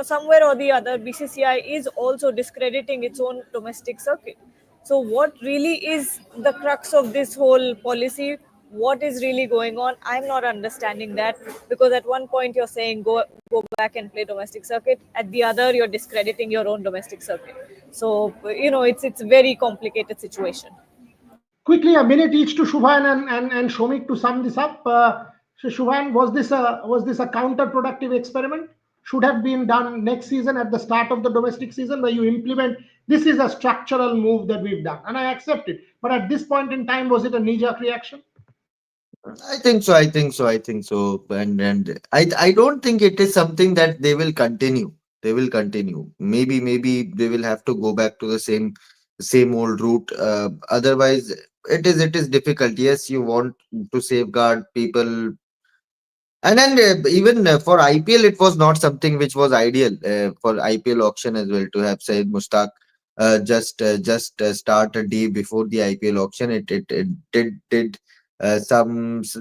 [SPEAKER 2] somewhere or the other, BCCI is also discrediting its own domestic circuit. So what really is the crux of this whole policy? What is really going on? I'm not understanding that, because at one point you're saying go back and play domestic circuit. At the other, you're discrediting your own domestic circuit. So it's a very complicated situation.
[SPEAKER 1] Quickly, a minute each to Shubhan and Shomik to sum this up. So Shubhan, was this a counterproductive experiment? Should have been done next season at the start of the domestic season, where you implement this is a structural move that we've done, and I accept it. But at this point in time, was it a knee-jerk reaction?
[SPEAKER 4] I think so. I think so. I think so. And I don't think it is something that they will continue. They will continue. Maybe they will have to go back to the same old route. Otherwise, it is difficult. Yes, you want to safeguard people. And then even for IPL, it was not something which was ideal for IPL auction as well, to have said Mustaq just start a day before the IPL auction. It did uh, some s-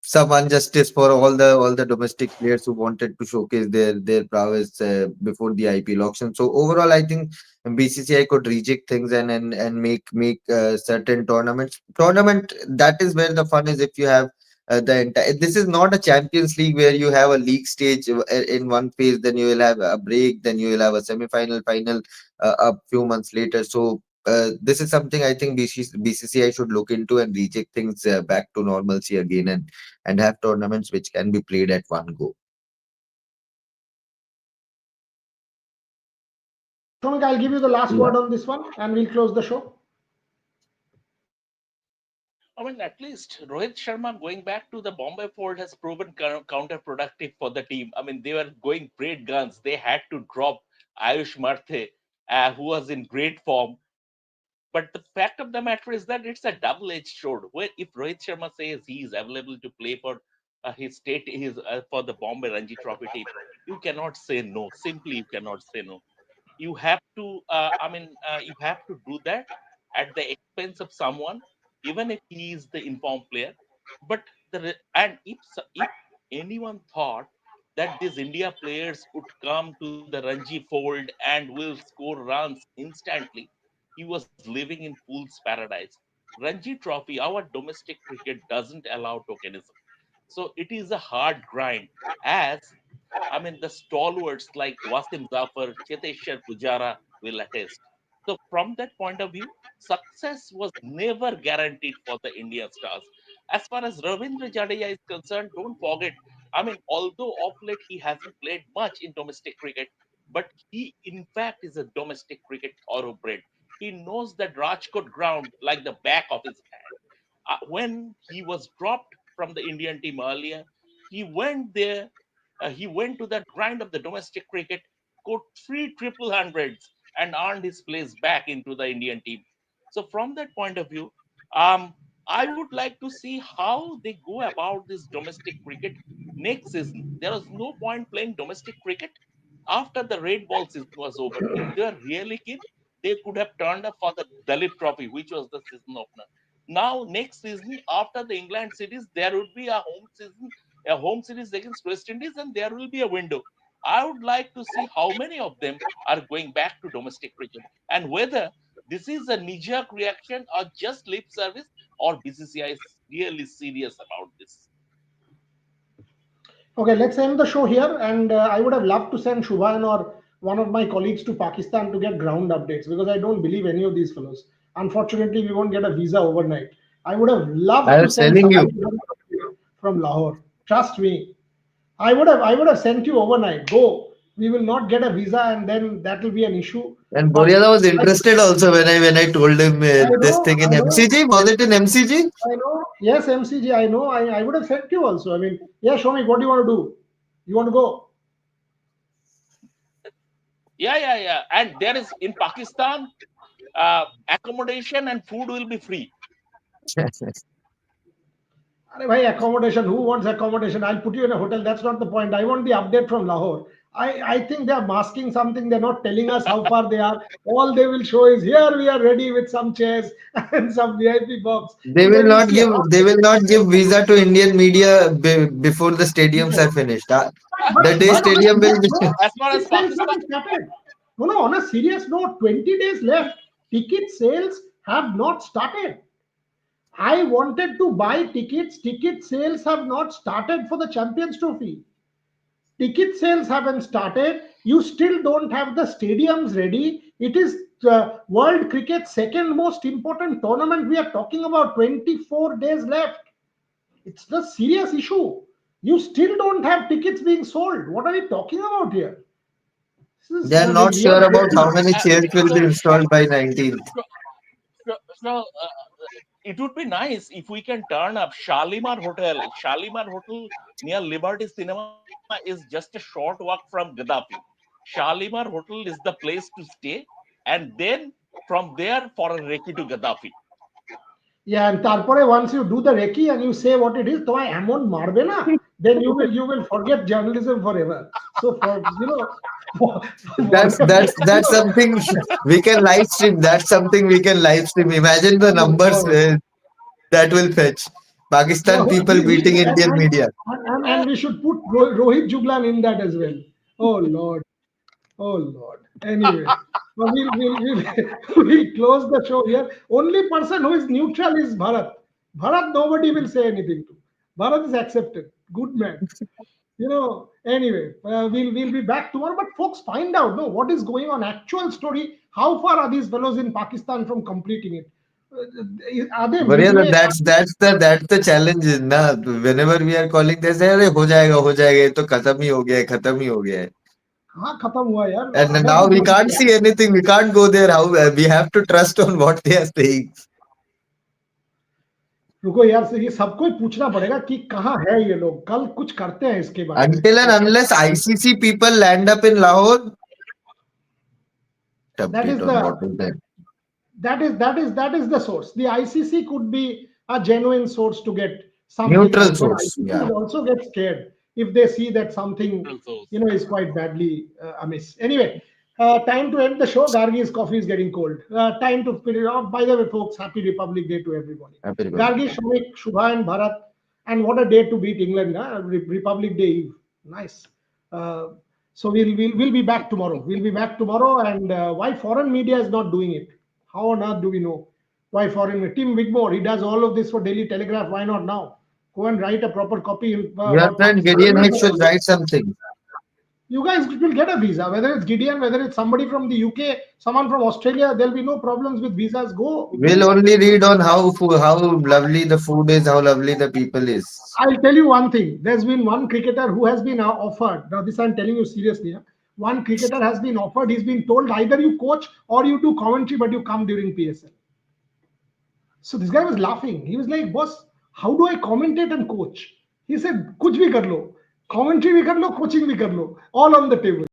[SPEAKER 4] some injustice for all the domestic players who wanted to showcase their prowess before the IPL auction. So overall, I think BCCI could reject things and make certain tournament, that is where the fun is. If you have the entire. This is not a Champions League where you have a league stage in one phase, then you will have a break, then you will have a semi-final, final a few months later. So this is something I think BCCI should look into and reject things back to normalcy again, and have tournaments which can be played at one go.
[SPEAKER 1] Shomik, I'll give you the last
[SPEAKER 4] Yeah.
[SPEAKER 1] word on this one and we'll close the show.
[SPEAKER 3] I mean, at least Rohit Sharma going back to the Bombay fold has proven counterproductive for the team. I mean, they were going great guns. They had to drop Ayush Marthe, who was in great form. But the fact of the matter is that it's a double-edged sword. Where if Rohit Sharma says he is available to play for his state, his for the Bombay Ranji Trophy team, you cannot say no. Simply, you cannot say no. You have to. You have to do that at the expense of someone, even if he is the informed player. But and if anyone thought that these India players would come to the Ranji fold and will score runs instantly, he was living in fool's paradise. Ranji Trophy, our domestic cricket doesn't allow tokenism, so it is a hard grind. As the stalwarts like Wasim Zafar, Cheteshwar Pujara will attest. So, from that point of view, success was never guaranteed for the Indian stars. As far as Ravindra Jadeja is concerned, don't forget, although of late he hasn't played much in domestic cricket, but he, in fact, is a domestic cricket thoroughbred. He knows that Rajkot ground like the back of his hand. When he was dropped from the Indian team earlier, he went there. He went to that grind of the domestic cricket, scored three triple hundreds, and earned his place back into the Indian team. So from that point of view, um, I would like to see how they go about this domestic cricket next season. There was no point playing domestic cricket after the red ball season was over. If they are really keen, they could have turned up for the Dalit Trophy, which was the season opener. Now, next season, after the England series, there would be a home series against West Indies, and there will be a window. I would like to see how many of them are going back to domestic cricket and whether this is a knee-jerk reaction or just lip service, or BCCI is really serious about this.
[SPEAKER 1] Okay, let's end the show here. And I would have loved to send Shubhan or one of my colleagues to Pakistan to get ground updates because I don't believe any of these fellows. Unfortunately, we won't get a visa overnight. I would have
[SPEAKER 4] I
[SPEAKER 1] loved to
[SPEAKER 4] was
[SPEAKER 1] send
[SPEAKER 4] telling you.
[SPEAKER 1] somebody from Lahore. Trust me, I would have sent you overnight. Go. We will not get a visa, and then that will be an issue.
[SPEAKER 4] And
[SPEAKER 1] But
[SPEAKER 4] Boriala was
[SPEAKER 1] I,
[SPEAKER 4] interested also when I told him
[SPEAKER 1] I
[SPEAKER 4] this
[SPEAKER 1] know,
[SPEAKER 4] thing in
[SPEAKER 1] I know,
[SPEAKER 4] MCG. Was it in MCG?
[SPEAKER 1] I know. Yes, MCG. I know. I would have sent you also. I mean, yeah, show me what do you want to do. You want to go?
[SPEAKER 3] Yeah. And there is in Pakistan, accommodation and food will be free.
[SPEAKER 1] अरे भाई accommodation, who wants accommodation? I'll put you in a hotel. That's not the point. I want the update from Lahore. I think they're masking something. They're not telling us how far they are. All they will show is here we are ready with some chairs and some VIP box.
[SPEAKER 4] They
[SPEAKER 1] And
[SPEAKER 4] will
[SPEAKER 1] then we'll
[SPEAKER 4] not
[SPEAKER 1] see
[SPEAKER 4] give
[SPEAKER 1] how.
[SPEAKER 4] they will not give visa to Indian media before the stadiums are finished.
[SPEAKER 1] But
[SPEAKER 4] The day
[SPEAKER 1] but on a
[SPEAKER 4] stadium will.
[SPEAKER 1] serious note,
[SPEAKER 3] As far as
[SPEAKER 1] ticket sales
[SPEAKER 3] Pakistan,
[SPEAKER 1] haven't started. No, no. On a serious note, 20 days left. Ticket sales have not started. I wanted to buy tickets. Ticket sales have not started for the Champions Trophy. Ticket sales haven't started. You still don't have the stadiums ready. It is world cricket's second most important tournament. We are talking about 24 days left. It's the serious issue. You still don't have tickets being sold. What are we talking about here? This
[SPEAKER 4] They
[SPEAKER 1] is,
[SPEAKER 4] are
[SPEAKER 1] I
[SPEAKER 4] not
[SPEAKER 1] mean, we
[SPEAKER 4] sure
[SPEAKER 1] are
[SPEAKER 4] about
[SPEAKER 1] getting.
[SPEAKER 4] how many chairs will be
[SPEAKER 3] so
[SPEAKER 4] installed by 19th.
[SPEAKER 3] so, it would be nice if we can turn up Shalimar Hotel. Shalimar Hotel near Liberty Cinema is just a short walk from Gaddafi. Shalimar Hotel is the place to stay, and then from there for a recce to Gaddafi.
[SPEAKER 1] Yeah, and Tarpore, once you do the recce and you say what it is, to amount marbe na, then you will forget journalism forever. So for whatever
[SPEAKER 4] That's something we can live stream. That's something we can live stream. Imagine the
[SPEAKER 1] oh
[SPEAKER 4] numbers
[SPEAKER 1] God.
[SPEAKER 4] that will fetch. Pakistan
[SPEAKER 1] No,
[SPEAKER 4] people beating Indian media.
[SPEAKER 1] and we should put Rohit Juglan in that as well. Oh Lord, oh Lord. Anyway, we'll close the show here. Only person who is neutral is Bharat. Bharat, nobody will say anything to. Bharat is accepted. Good man. Anyway, we'll be back tomorrow. But folks, find out no what is going on. Actual story. How far are these fellows in Pakistan from completing it? Are they
[SPEAKER 4] But yeah,
[SPEAKER 1] midway?
[SPEAKER 4] that's the challenge ना. Whenever we are calling, they say अरे हो जाएगा ये तो खत्म ही हो गया है खत्म ही हो गया है.
[SPEAKER 1] हाँ खत्म हुआ यार.
[SPEAKER 4] And
[SPEAKER 1] अगर
[SPEAKER 4] now
[SPEAKER 1] कुछ
[SPEAKER 4] we
[SPEAKER 1] बच
[SPEAKER 4] can't
[SPEAKER 1] गया.
[SPEAKER 4] see anything. We can't go there. How we have to trust on what they are saying.
[SPEAKER 1] रुको यार से ये सबको ही पूछना पड़ेगा कि कहाँ है ये लोग. कल कुछ करते हैं इसके बारे में.
[SPEAKER 4] Until and unless ICC people land up in Lahore,
[SPEAKER 1] That is
[SPEAKER 4] update on
[SPEAKER 1] the
[SPEAKER 4] what is there.
[SPEAKER 1] that is the source. The ICC could be a genuine source to get something
[SPEAKER 4] Neutral
[SPEAKER 1] out, but
[SPEAKER 4] source.
[SPEAKER 1] ICC
[SPEAKER 4] Yeah.
[SPEAKER 1] would also get scared if they see that something
[SPEAKER 3] Also,
[SPEAKER 1] is quite badly amiss. Anyway, time to end the show. Gargi's coffee is getting cold. Time to fill it off. By the way, folks, happy Republic Day to everybody.
[SPEAKER 4] Happy Republic.
[SPEAKER 1] Gargi, Shamik, Shubha, and Bharat. And what a day to beat England, huh? Republic Day Eve. Nice. So we'll be back tomorrow. We'll be back tomorrow. And why foreign media is not doing it? How on earth do we know why foreign media? Tim Wigmore, he does all of this for Daily Telegraph. Why not now? Go and write a proper copy
[SPEAKER 4] Your
[SPEAKER 1] about
[SPEAKER 4] friend
[SPEAKER 1] Pakistan.
[SPEAKER 4] Gideon Hicks should write something.
[SPEAKER 1] You guys will get a visa, whether it's Gideon, whether it's somebody from the UK, someone from Australia. There'll be no problems with visas. Go.
[SPEAKER 4] We'll only read on how lovely the food is, how lovely the people is.
[SPEAKER 1] I'll tell you one thing. There's been one cricketer who has been offered. Now, this I'm telling you seriously. One cricketer has been offered. He's been told either you coach or you do commentary, but you come during PSL. So this guy was laughing. He was like, "Boss, how do I commentate and coach?" He said, "Kuch bhi kar lo, commentary bhi kar lo, coaching bhi kar lo, all on the table."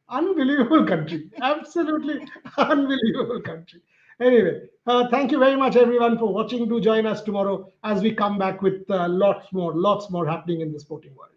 [SPEAKER 1] Unbelievable country. Absolutely unbelievable country. Anyway, thank you very much, everyone, for watching. Do join us tomorrow as we come back with lots more happening in the sporting world.